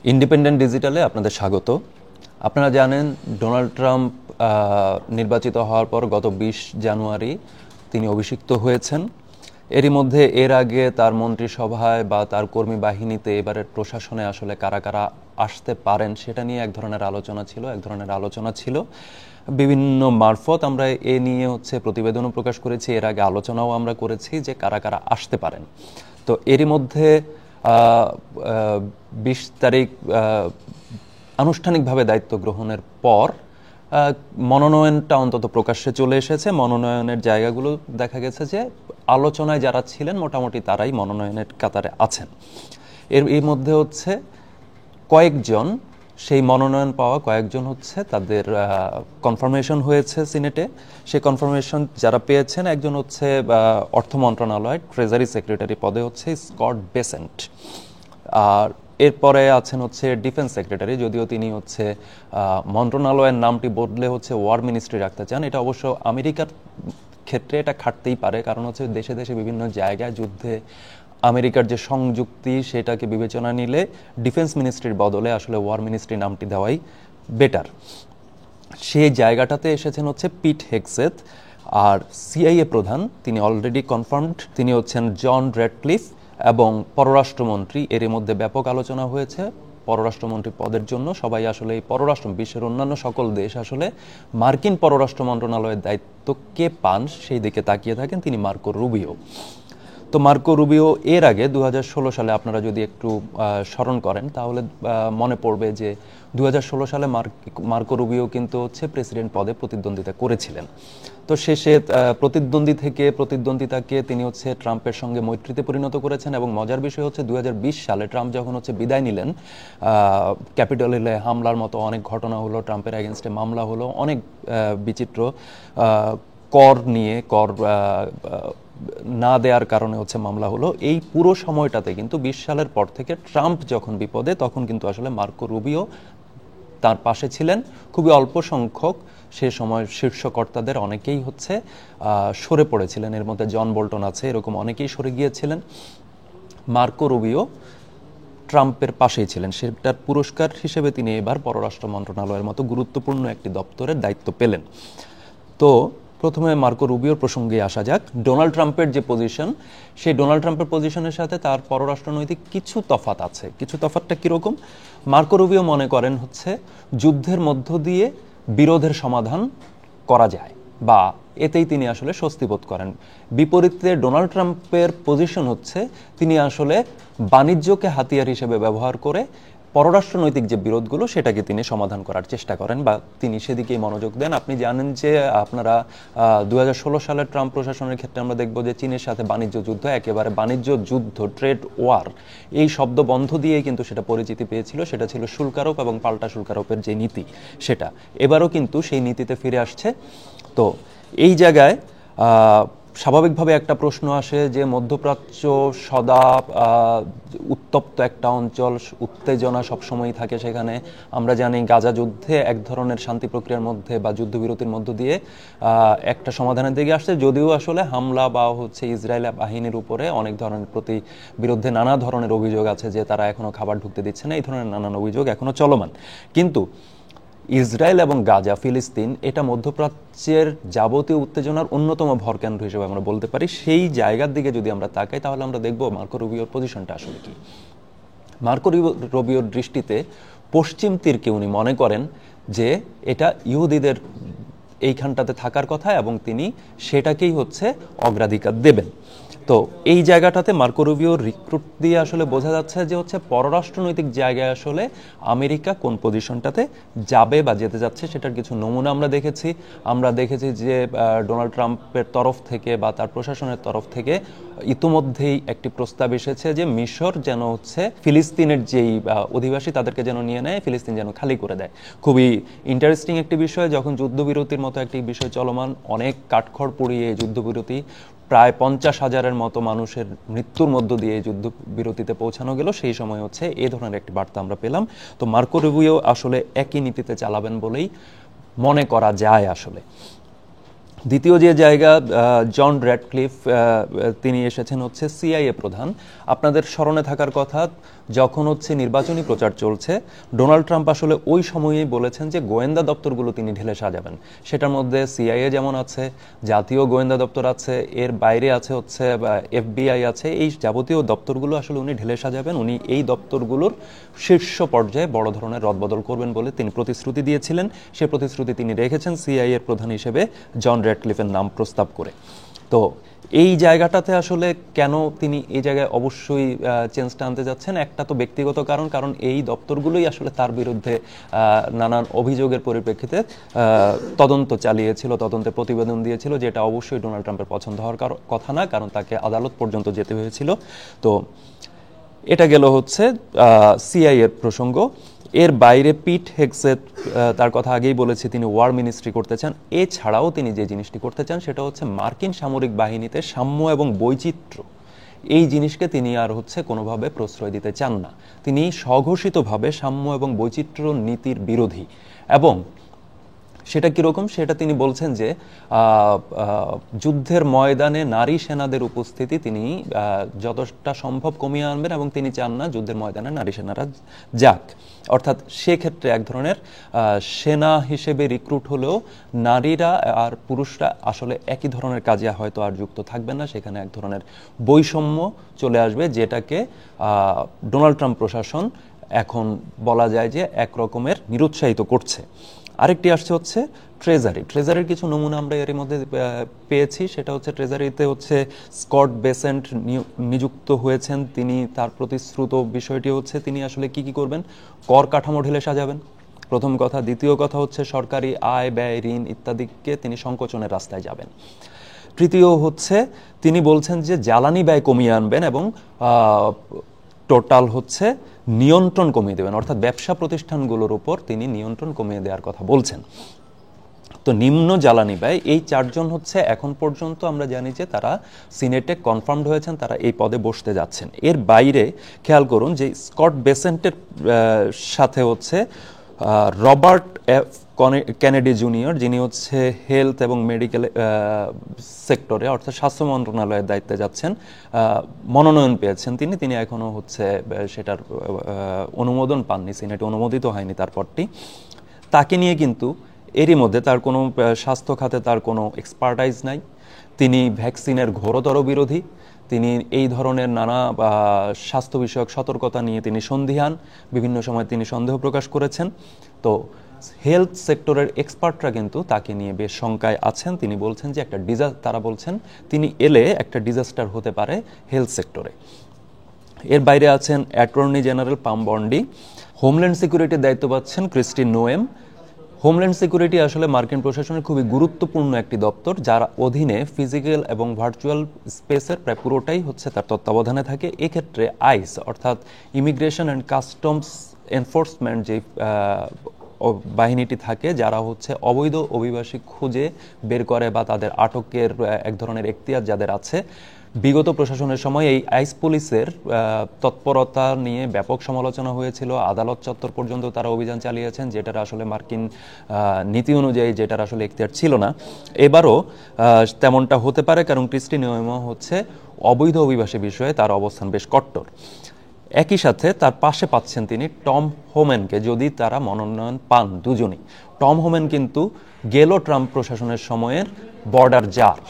Independent ডিজিটালে আপনাদের স্বাগত। আপনারা জানেন ডোনাল্ড ট্রাম্প নির্বাচিত হওয়ার পর গত 20 জানুয়ারি তিনি অভিষিক্ত হয়েছেন। এর আগে তার মন্ত্রিসভায় বা তার কর্মী বাহিনীতে এবারের প্রশাসনে আসলে কারা কারা আসতে পারেন সেটা নিয়ে এক ধরনের আলোচনা ছিল বিভিন্ন মারফত। আমরা এ নিয়ে প্রতিবেদনও প্রকাশ করেছি, এর আগে আলোচনাও আমরা করেছি যে কারা কারা আসতে পারেন। তো এরই মধ্যে 20 তারিখ আনুষ্ঠানিকভাবে দায়িত্ব গ্রহণের পর মনোনয়নটা অন্তত প্রকাশ্যে চলে এসেছে। মনোনয়নের জায়গাগুলো দেখা গেছে যে আলোচনায় যারা ছিলেন মোটামুটি তারাই মনোনয়নের কাতারে আছেন। এর মধ্যে কয়েকজন সেই মনোনয়ন পাওয়া কয়েকজন তাদের কনফার্মেশন হয়েছে সিনেটে। সেই কনফার্মেশন যারা পেয়েছেন, একজন অর্থ মন্ত্রণালয়ের ট্রেজারি সেক্রেটারি পদে স্কট বেসেন্ট, আর এরপরে আছেন ডিফেন্স সেক্রেটারি, যদিও তিনি মন্ত্রণালয়ের নামটি বদলে ওয়ার মিনিস্ট্রি রাখতে চান। এটা অবশ্য আমেরিকার ক্ষেত্রে এটা খাটতেই পারে, কারণ দেশে দেশে বিভিন্ন জায়গায় যুদ্ধে আমেরিকার যে সংযুক্তি সেটাকে বিবেচনা নিলে ডিফেন্স মিনিস্ট্রির বদলে আসলে ওয়ার মিনিস্ট্রি নামটি দেওয়াই বেটার। সেই জায়গাটাতে এসেছেন পিট হেগসেথ। আর সিআইএ প্রধান তিনি অলরেডি কনফার্মড, তিনি জন র্যাডক্লিফ। এবং পররাষ্ট্রমন্ত্রী, এর মধ্যে ব্যাপক আলোচনা হয়েছে পররাষ্ট্রমন্ত্রী পদের জন্য। সবাই আসলে এই বিশ্বের অন্যান্য সকল দেশ আসলে মার্কিন পররাষ্ট্র মন্ত্রণালয়ের দায়িত্ব কে পান সেই দিকে তাকিয়ে থাকেন, তিনি মার্কো রুবিও। তো মার্কো রুবিও এর আগে 2016 সালে আপনারা যদি একটু স্মরণ করেন তাহলে মনে পড়বে যে 2016 সালে মার্কো রুবিও কিন্তু প্রেসিডেন্ট পদে প্রতিদ্বন্দ্বিতা করেছিলেন। তো শেষে প্রতিদ্বন্দ্বিতাকে তিনি ট্রাম্পের সঙ্গে মৈত্রীতে পরিণত করেছেন। এবং মজার বিষয় 2020 সালে ট্রাম্প যখন বিদায় নিলেন, ক্যাপিটল হিলে হামলার মতো অনেক ঘটনা হলো, ট্রাম্পের এগেনস্টে মামলা হলো, অনেক বিচিত্র কর না দেওয়ার কারণে মামলা হলো। এই পুরো সময়টাতে কিন্তু 20 সালের পর থেকে ট্রাম্প যখন বিপদে, তখন কিন্তু আসলে মার্কো রুবিও তার পাশে ছিলেন। খুবই অল্প সংখ্যক সে সময় শীর্ষকর্তাদের অনেকেই সরে পড়েছিলেন, এর মধ্যে জন বোল্টন আছে, এরকম অনেকেই সরে গিয়েছিলেন। মার্কো রুবিও ট্রাম্পের পাশেই ছিলেন। সেটার পুরস্কার হিসেবে তিনি এবার পররাষ্ট্র মন্ত্রণালয়ের মতো গুরুত্বপূর্ণ একটি দপ্তরের দায়িত্ব পেলেন। তো প্রথমে মার্কো রুবিওর প্রসঙ্গে আসা যাক। ডোনাল্ড ট্রাম্পের যে পজিশন, সেই ডোনাল্ড ট্রাম্পের পজিশনের সাথে তার পররাষ্ট্রনৈতিক কিছু তফাৎ আছে। কিছু তফাৎটা কীরকম? মার্কো রুবিও মনে করেন যুদ্ধের মধ্য দিয়ে বিরোধের সমাধান করা যায়, বা এতেই তিনি আসলে স্বস্তি বোধ করেন। বিপরীতে ডোনাল্ড ট্রাম্পের পজিশন তিনি আসলে বাণিজ্যকে হাতিয়ার হিসেবে ব্যবহার করে পররাষ্ট্রনৈতিক যে বিরোধগুলো সেটাকে তিনি সমাধান করার চেষ্টা করেন, বা তিনি সেদিকেই মনোযোগ দেন। আপনি জানেন যে আপনারা 2016 সালের ট্রাম্প প্রশাসনের ক্ষেত্রে আমরা দেখব যে চীনের সাথে বাণিজ্য যুদ্ধ, একেবারে বাণিজ্য যুদ্ধ, ট্রেড ওয়ার, এই শব্দ বন্ধ দিয়েই কিন্তু সেটা পরিচিতি পেয়েছিল। সেটা ছিল শুল্কারোপ এবং পাল্টা শুল্কারোপের যে নীতি, সেটা এবারও কিন্তু সেই নীতিতে ফিরে আসছে। তো এই জায়গায় স্বাভাবিকভাবে একটা প্রশ্ন আসে যে মধ্যপ্রাচ্য সদা উত্তপ্ত একটা অঞ্চল, উত্তেজনা সবসময়ই থাকে সেখানে। আমরা জানি গাজা যুদ্ধে এক ধরনের শান্তি প্রক্রিয়ার মধ্যে বা যুদ্ধবিরতির মধ্য দিয়ে একটা সমাধানের দিকে আসছে, যদিও আসলে হামলা বা ইসরায়েল বাহিনীর উপরে অনেক ধরনের বিরুদ্ধে নানা ধরনের অভিযোগ আছে যে তারা এখনো খাবার ঢুকতে দিচ্ছে না, এই ধরনের নানান অভিযোগ এখনো চলমান। কিন্তু ইসরায়েল এবং গাজা, ফিলিস্তিন, এটা মধ্যপ্রাচ্যের যাবতীয় উত্তেজনার অন্যতম ভরকেন্দ্র হিসেবে আমরা বলতে পারি। সেই জায়গার দিকে যদি আমরা তাকাই তাহলে আমরা দেখব মার্কো রুবিওর পজিশনটা আসলে কি। মার্কো রুবিওর দৃষ্টিতে পশ্চিম তীরকে উনি মনে করেন যে এটা ইহুদিদের এইখানটাতে থাকার কথা এবং তিনি সেটাকেই অগ্রাধিকার দেবেন। তো এই জায়গাটাতে মার্কো রুবিওর রিক্রুট দিয়ে আসলে বোঝা যাচ্ছে যে পররাষ্ট্রনৈতিক জায়গায় আসলে আমেরিকা কোন পজিশনটাতে যাবে বা যেতে যাচ্ছে সেটার কিছু নমুনা আমরা দেখেছি যে ডোনাল্ড ট্রাম্পের তরফ থেকে বা তার প্রশাসনের তরফ থেকে ইতোমধ্যেই একটি প্রস্তাব এসেছে যে মিশর যেন ফিলিস্তিনের যেই অধিবাসী তাদেরকে যেন নিয়ে নেয়, ফিলিস্তিন যেন খালি করে দেয়। খুবই ইন্টারেস্টিং একটি বিষয়, যখন যুদ্ধবিরতির মতো একটি বিষয় চলমান, অনেক কাঠখড় পুড়িয়ে যুদ্ধবিরতি, প্রায় 50,000-এর মতো মানুষের মৃত্যুর মধ্য দিয়ে যুদ্ধবিরতিতে পৌঁছানো গেল, সেই সময় এই ধরনের একটি বার্তা আমরা পেলাম। তো মার্কো রুবিও আসলে একই নীতিতে চালাবেন বলেই মনে করা যায় আসলে। দ্বিতীয় যে জায়গা, জন র্যাডক্লিফ, তিনি এসেছেন সিআইএ প্রধান। আপনাদের স্মরণে থাকার কথা যখন হচ্ছে নির্বাচনী প্রচার চলছে, ডোনাল্ড ট্রাম্প আসলে ওই সময়েই বলেছেন যে গোয়েন্দা দপ্তরগুলো তিনি ঢেলে সাজাবেন। সেটার মধ্যে সিআইএ যেমন আছে, জাতীয় গোয়েন্দা দপ্তর আছে, এর বাইরে আছে হচ্ছে এফবিআই আছে, এই যাবতীয় দপ্তরগুলো আসলে উনি ঢেলে সাজাবেন। উনি এই দপ্তরগুলোর শীর্ষ পর্যায়ে বড় ধরনের রদবদল করবেন বলে তিনি প্রতিশ্রুতি দিয়েছিলেন। সে প্রতিশ্রুতি তিনি রেখেছেন সিআইএ এর প্রধান হিসেবে জন র্যাডক্লিফের নাম প্রস্তাব করে। তো এই জায়গাটাতে আসলে কেন তিনি এই জায়গায় অবশ্যই চেঞ্জটা আনতে যাচ্ছেন, একটা তো ব্যক্তিগত কারণ এই দপ্তরগুলোই আসলে তার বিরুদ্ধে নানান অভিযোগের পরিপ্রেক্ষিতে তদন্ত চালিয়েছিল, তদন্তে প্রতিবেদন দিয়েছিল, যেটা অবশ্যই ডোনাল্ড ট্রাম্পের পছন্দ হওয়ার কথা না, কারণ তাকে আদালত পর্যন্ত যেতে হয়েছিল। তো এটা গেল হচ্ছে সিআইএ এর প্রসঙ্গ। এর বাইরে পিট হেগসেট, তার কথা আগেই বলেছি, তিনি ওয়ার মিনিস্ট্রি করতে চান। এছাড়াও তিনি যে জিনিসটি করতে চান সেটা হচ্ছে মার্কিন সামরিক বাহিনীতে সাম্য এবং বৈচিত্র্য, এই জিনিসকে তিনি আর হচ্ছে কোনোভাবে প্রশ্রয় দিতে চান না। তিনি স্বঘোষিতভাবে সাম্য এবং বৈচিত্র্য নীতির বিরোধী। এবং সেটা কীরকম, সেটা তিনি বলছেন যে যুদ্ধের ময়দানে নারী সেনাদের উপস্থিতি তিনি যতটা সম্ভব কমিয়ে আনবেন, এবং তিনি চান না যুদ্ধের ময়দানে নারী সেনারা যাক। অর্থাৎ সেক্ষেত্রে এক ধরনের সেনা হিসেবে রিক্রুট হলেও নারীরা আর পুরুষরা আসলে একই ধরনের কাজে হয়তো আর যুক্ত থাকবেন না, সেখানে এক ধরনের বৈষম্য চলে আসবে, যেটাকে ডোনাল্ড ট্রাম্প প্রশাসন এখন বলা যায় যে এক রকমের নিরুৎসাহিত করছে। আরেকটি আসছে হচ্ছে ট্রেজারির কিছু নমুনা আমরা এর মধ্যে পেয়েছি। সেটা হচ্ছে ট্রেজারিতে হচ্ছে স্কট বেসেন্ট নিযুক্ত হয়েছেন। তিনি তার প্রতিশ্রুত বিষয়টি হচ্ছে তিনি আসলে কি করবেন, কর কাঠামো ঢেলে সাজাবেন, প্রথম কথা। দ্বিতীয় কথা হচ্ছে সরকারি আয় ব্যয় ঋণ ইত্যাদিকে তিনি সংকোচনের রাস্তায় যাবেন। তৃতীয় হচ্ছে তিনি বলছেন যে জ্বালানি ব্যয় কমিয়ে আনবেন এবং টোটাল হচ্ছে নিয়ন্ত্রণ কমিয়ে দেবেন, অর্থাৎ ব্যবসা প্রতিষ্ঠানগুলোর উপর তিনি নিয়ন্ত্রণ কমিয়ে দেওয়ার কথা বলছেন। তো নিম্ন জ্বালানি ব্যয়, এই চারজন হচ্ছে এখন পর্যন্ত আমরা জানি যে তারা সিনেটে কনফার্মড হয়েছেন, তারা এই পদে বসতে যাচ্ছেন। এর বাইরে খেয়াল করুন যে স্কট বেসেন্টের সাথে হচ্ছে রবার্ট এফ কেনেডি জুনিয়র, যিনি হচ্ছে হেলথ এবং মেডিকেল সেক্টরে অর্থাৎ স্বাস্থ্য মন্ত্রণালয়ের দায়িত্বে যাচ্ছেন, মনোনয়ন পেয়েছেন তিনি এখনও হচ্ছে সেটার অনুমোদন পাননি, সিনেটে অনুমোদিত হয়নি তার পদটি। তাকে নিয়ে কিন্তু এরই মধ্যে তার কোনো স্বাস্থ্য খাতে তার কোনো এক্সপার্টাইজ নাই, তিনি ভ্যাকসিনের ঘোরতর বিরোধী, তিনি এই ধরনের নানা স্বাস্থ্য বিষয়ক সতর্কতা নিয়ে তিনি সন্দিহান, বিভিন্ন সময় তিনি সন্দেহ প্রকাশ করেছেন। তো হেলথ সেক্টরের এক্সপার্টরা কিন্তু তাকে নিয়ে বেশ শঙ্কায় আছেন। তিনি বলছেন যে তারা বলছেন তিনি এলে একটা ডিজাস্টার হতে পারে হেলথ সেক্টরে। এর বাইরে আছেন অ্যাটর্নি জেনারেল পাম বন্ডি। হোমল্যান্ড সিকিউরিটির দায়িত্ব পাচ্ছেন ক্রিস্টি নোয়েম। হোমল্যান্ড সিকিউরিটি আসলে মার্কিন প্রশাসনের খুবই গুরুত্বপূর্ণ একটি দপ্তর, যার অধীনে ফিজিক্যাল এবং ভার্চুয়াল স্পেসের প্রায় পুরোটাই হচ্ছে তার তত্ত্বাবধানে থাকে। এক্ষেত্রে আইস অর্থাৎ ইমিগ্রেশন অ্যান্ড কাস্টমস এনফোর্সমেন্ট যে বাহিনীটি থাকে, যারা হচ্ছে অবৈধ অভিবাসী খুঁজে বের করে বা তাদের আটকের এক ধরনের এখতিয়ার যাদের আছে, বিগত প্রশাসনের সময় এই আইস পুলিশের তৎপরতা নিয়ে ব্যাপক সমালোচনা হয়েছিল। আদালত চত্বর পর্যন্ত তারা অভিযান চালিয়েছেন, যেটার আসলে মার্কিন নীতি অনুযায়ী যেটার আসলে এখতিয়ার ছিল না। এবারও তেমনটা হতে পারে, কারণ ক্রিস্টি নোয়েমো হচ্ছে অবৈধ অভিবাসী বিষয়ে তার অবস্থান বেশ কট্টর। একই সাথে তার পাশে পাচ্ছেন তিনি টম হোম্যানকে, যদি তারা মনোনয়ন পান দুজনই। টম হোম্যান কিন্তু গেল ট্রাম্প প্রশাসনের সময়ের বর্ডার জার,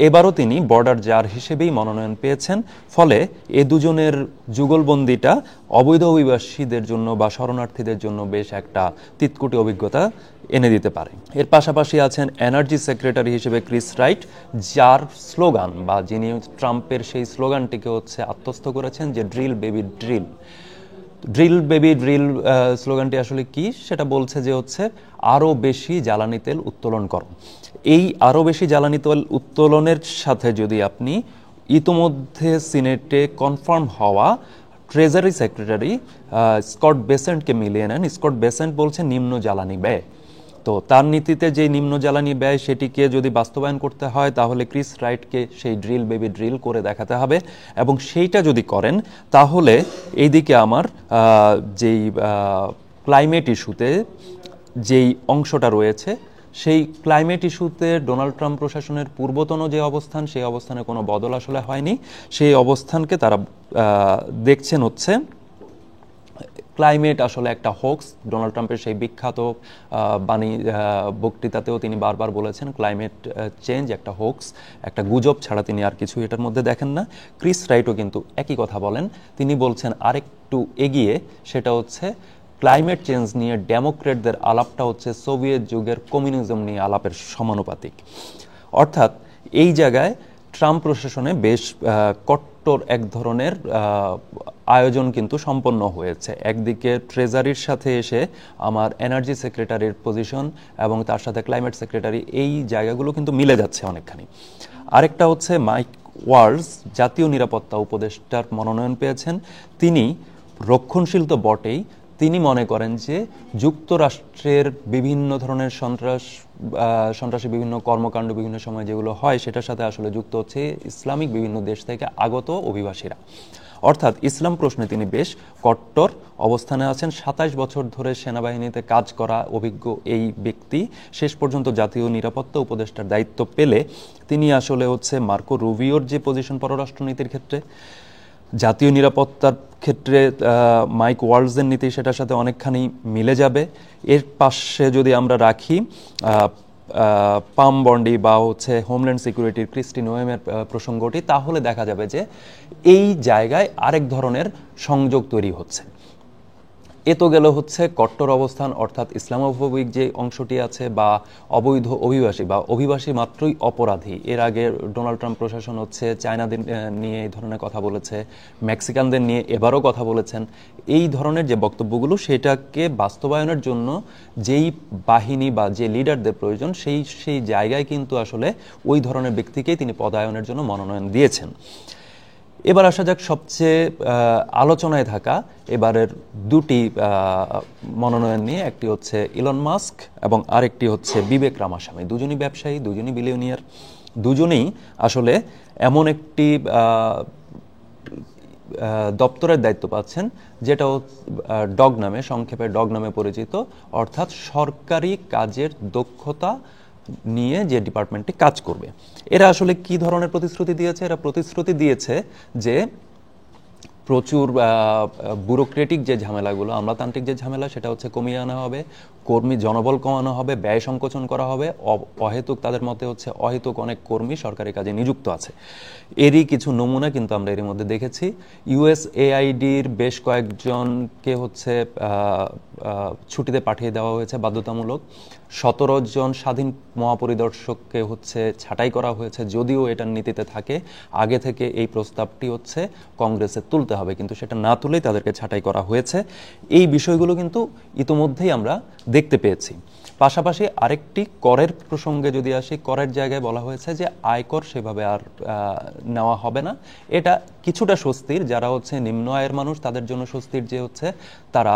এবারও তিনি বর্ডার জার হিসেবেই মনোনয়ন পেয়েছেন। ফলে এ দুজনের যুগলবন্দিটা অবৈধ অভিবাসীদের জন্য বা শরণার্থীদের জন্য বেশ একটা তিতকুটি অভিজ্ঞতা এনে দিতে পারে। এর পাশাপাশি আছেন এনার্জি সেক্রেটারি হিসেবে ক্রিস রাইট, যার স্লোগান বা যিনি ট্রাম্পের সেই স্লোগানটিকে হচ্ছে আত্মস্থ করেছেন যে drill baby drill. Drill baby drill স্লোগানটি আসলে কি, সেটা বলছে যে হচ্ছে আরও বেশি জ্বালানি তেল উত্তোলন করো। এই আরও বেশি জ্বালানি তেল উত্তোলনের সাথে যদি আপনি ইতোমধ্যে সিনেটে কনফার্ম হওয়া ট্রেজারি সেক্রেটারি স্কট বেসেন্টকে মিলিয়ে নেন, স্কট বেসেন্ট বলছে নিম্ন জ্বালানি ব্যয়। তো তার নীতিতে যে নিম্ন জ্বালানি ব্যয় সেটিকে যদি বাস্তবায়ন করতে হয়, তাহলে ক্রিস রাইটকে সেই ড্রিল বেবি ড্রিল করে দেখাতে হবে। এবং সেইটা যদি করেন, তাহলে এইদিকে আমার যেই ক্লাইমেট ইস্যুতে যেই অংশটা রয়েছে, সেই ক্লাইমেট ইস্যুতে ডোনাল্ড ট্রাম্প প্রশাসনের পূর্বতন যে অবস্থান, সেই অবস্থানে কোনো বদল আসলে হয়নি। সেই অবস্থানকে তারা দেখছেন হচ্ছে ক্লাইমেট আসলে একটা হোক্স। ডোনাল্ড ট্রাম্পের সেই বিখ্যাত বক্তৃতাতেও তিনি বারবার বলেছেন ক্লাইমেট চেঞ্জ একটা হোক্স, একটা গুজব ছাড়া তিনি আর কিছু এটার মধ্যে দেখেন না। ক্রিস রাইটও কিন্তু একই কথা বলেন, তিনি বলছেন আরেকটু এগিয়ে, সেটা হচ্ছে ক্লাইমেট চেঞ্জ নিয়ে ডেমোক্রেটদের আলাপটা হচ্ছে সোভিয়েত যুগের কমিউনিজম নিয়ে আলাপের সমানুপাতিক। অর্থাৎ এই জায়গায় ট্রাম্প প্রশাসনে বেশ কট্টর এক ধরনের আয়োজন কিন্তু সম্পন্ন হয়েছে। একদিকে ট্রেজারির সাথে এসে আমার এনার্জি সেক্রেটারির পজিশন এবং তার সাথে ক্লাইমেট সেক্রেটারি, এই জায়গাগুলো কিন্তু মিলে যাচ্ছে অনেকখানি। আরেকটা হচ্ছে মাইক ওয়ালজ জাতীয় নিরাপত্তা উপদেষ্টার মনোনয়ন পেয়েছেন। তিনি রক্ষণশীল তো বটেই, তিনি মনে করেন যে যুক্তরাষ্ট্রের বিভিন্ন ধরনের সন্ত্রাসী বিভিন্ন কর্মকাণ্ড বিভিন্ন সময় যেগুলো হয় সেটার সাথে আসলে যুক্ত হচ্ছে ইসলামিক বিভিন্ন দেশ থেকে আগত অভিবাসীরা। অর্থাৎ ইসলাম প্রশ্নে তিনি বেশ কট্টর অবস্থানে আছেন। ২৭ বছর ধরে সেনাবাহিনীতে কাজ করা অভিজ্ঞ এই ব্যক্তি শেষ পর্যন্ত জাতীয় নিরাপত্তা উপদেষ্টার দায়িত্ব পেলে তিনি আসলে হচ্ছে মার্কো রুবিওর যে পজিশন পররাষ্ট্রনীতির ক্ষেত্রে, জাতীয় নিরাপত্তার ক্ষেত্রে মাইক ওয়ালজের নীতি সেটার সাথে অনেকখানি মিলে যাবে। এর পাশে যদি আমরা রাখি পাম বন্ডি বা হচ্ছে হোমল্যান্ড সিকিউরিটির ক্রিস্টি নোয়েমের প্রসঙ্গটি, তাহলে দেখা যাবে যে এই জায়গায় আরেক ধরনের সংযোগ তৈরি হচ্ছে। এ তো গেল হচ্ছে কট্টর অবস্থান, অর্থাৎ ইসলামোফোবিক যে অংশটি আছে, বা অবৈধ অভিবাসী বা অভিবাসী মাত্রই অপরাধী। এর আগে ডোনাল্ড ট্রাম্প প্রশাসন হচ্ছে চায়নাদের নিয়ে এই ধরনের কথা বলেছে, মেক্সিকানদের নিয়ে এবারও কথা বলেছেন। এই ধরনের যে বক্তব্যগুলো, সেটাকে বাস্তবায়নের জন্য যেই বাহিনী বা যে লিডারদের প্রয়োজন, সেই জায়গায় কিন্তু আসলে ওই ধরনের ব্যক্তিকেই তিনি পদায়নের জন্য মনোনয়ন দিয়েছেন। এবার আসা যাক সবচেয়ে আলোচনায় থাকা এবারের দুটি মনোনয়ন নিয়ে। একটি হচ্ছে ইলন মাস্ক এবং আরেকটি হচ্ছে বিবেক রামাস্বামী। দুজনই ব্যবসায়ী, দুজনই বিলিয়নিয়ার, দুজনেই আসলে এমন একটি দপ্তরের দায়িত্ব পাচ্ছেন যেটা ডগ নামে, সংক্ষেপে ডগ নামে পরিচিত, অর্থাৎ সরকারি কাজের দক্ষতা নিয়ে যে ডিপার্টমেন্টটি কাজ করবে। এরা আসলে কি ধরনের প্রতিশ্রুতি দিয়েছে? এরা প্রতিশ্রুতি দিয়েছে যে প্রচুর ব্যুরোক্রেটিক যে ঝামেলাগুলো, আমলাতান্ত্রিক যে ঝামেলা, সেটা হচ্ছে কমিয়ে আনা হবে, কর্মী জনবল কমানো হবে, ব্যয় সংকোচন করা হবে। অহেতুক, তাদের মতে হচ্ছে অহেতুক অনেক কর্মী সরকারি কাজে নিযুক্ত আছে। এরই কিছু নমুনা কিন্তু আমরা এর মধ্যে দেখেছি। ইউএসএআইডির বেশ কয়েকজনকে হচ্ছে ছুটিতে পাঠিয়ে দেওয়া হয়েছে বাধ্যতামূলক। 17 জন স্বাধীন মহাপরিদর্শককে হচ্ছে ছাঁটাই করা হয়েছে, যদিও এটার নীতিতে থাকে আগে থেকে এই প্রস্তাবটি হচ্ছে কংগ্রেসে তুলতে হবে, কিন্তু সেটা না তুলেই তাদেরকে ছাঁটাই করা হয়েছে। এই বিষয়গুলো কিন্তু ইতোমধ্যেই আমরা দেখতে পেয়েছি। পাশাপাশি আরেকটি করের প্রসঙ্গে যদি আসি, করের জায়গায় বলা হয়েছে যে আয়কর সেভাবে আর নেওয়া হবে না। এটা কিছুটা স্বস্তির, যারা হচ্ছে নিম্ন আয়ের মানুষ তাদের জন্য স্বস্তির, যে হচ্ছে তারা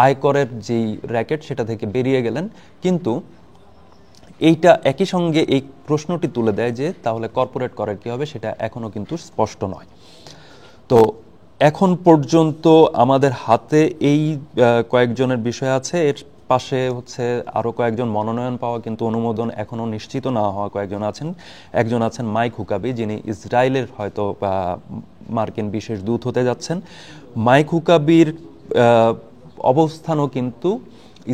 আয়করের যেই র্যাকেট সেটা থেকে বেরিয়ে গেলেন। কিন্তু এইটা একই সঙ্গে এই প্রশ্নটি তুলে দেয় যে তাহলে কর্পোরেট করের কী হবে, সেটা এখনও কিন্তু স্পষ্ট নয়। তো এখন পর্যন্ত আমাদের হাতে এই কয়েকজনের বিষয় আছে। এর পাশে হচ্ছে আরও কয়েকজন মনোনয়ন পাওয়া কিন্তু অনুমোদন এখনও নিশ্চিত না হওয়া কয়েকজন আছেন। একজন আছেন মাইক হুকাবি, যিনি ইসরায়েলের হয়তো মার্কিন বিশেষ দূত হতে যাচ্ছেন। মাইক হুকাবির অবস্থানও কিন্তু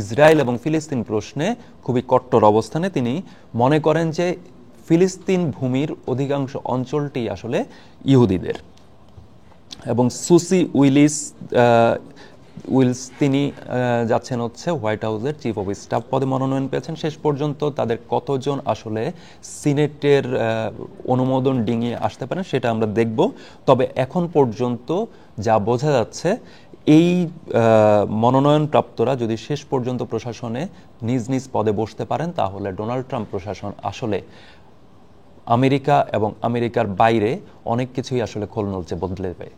ইসরায়েল এবং ফিলিস্তিন প্রশ্নে খুবই কট্টর অবস্থানে। তিনি মনে করেন যে ফিলিস্তিন ভূমির অধিকাংশ অঞ্চলটি আসলে ইহুদিদের। এবং সুসি উইলস তিনি যাচ্ছেন হচ্ছে হোয়াইট হাউসের চিফ অফ স্টাফ পদে মনোনয়ন পেয়েছেন। শেষ পর্যন্ত তাদের কতজন আসলে সিনেটের অনুমোদন ডিঙিয়ে আসতে পারেন সেটা আমরা দেখব। তবে এখন পর্যন্ত যা বোঝা যাচ্ছে, এই মনোনয়নপ্রাপ্তরা যদি শেষ পর্যন্ত প্রশাসনে নিজ নিজ পদে বসতে পারেন, তাহলে ডোনাল্ড ট্রাম্প প্রশাসন আসলে আমেরিকা এবং আমেরিকার বাইরে অনেক কিছুই আসলে খোলনলচে বদলে দেবে।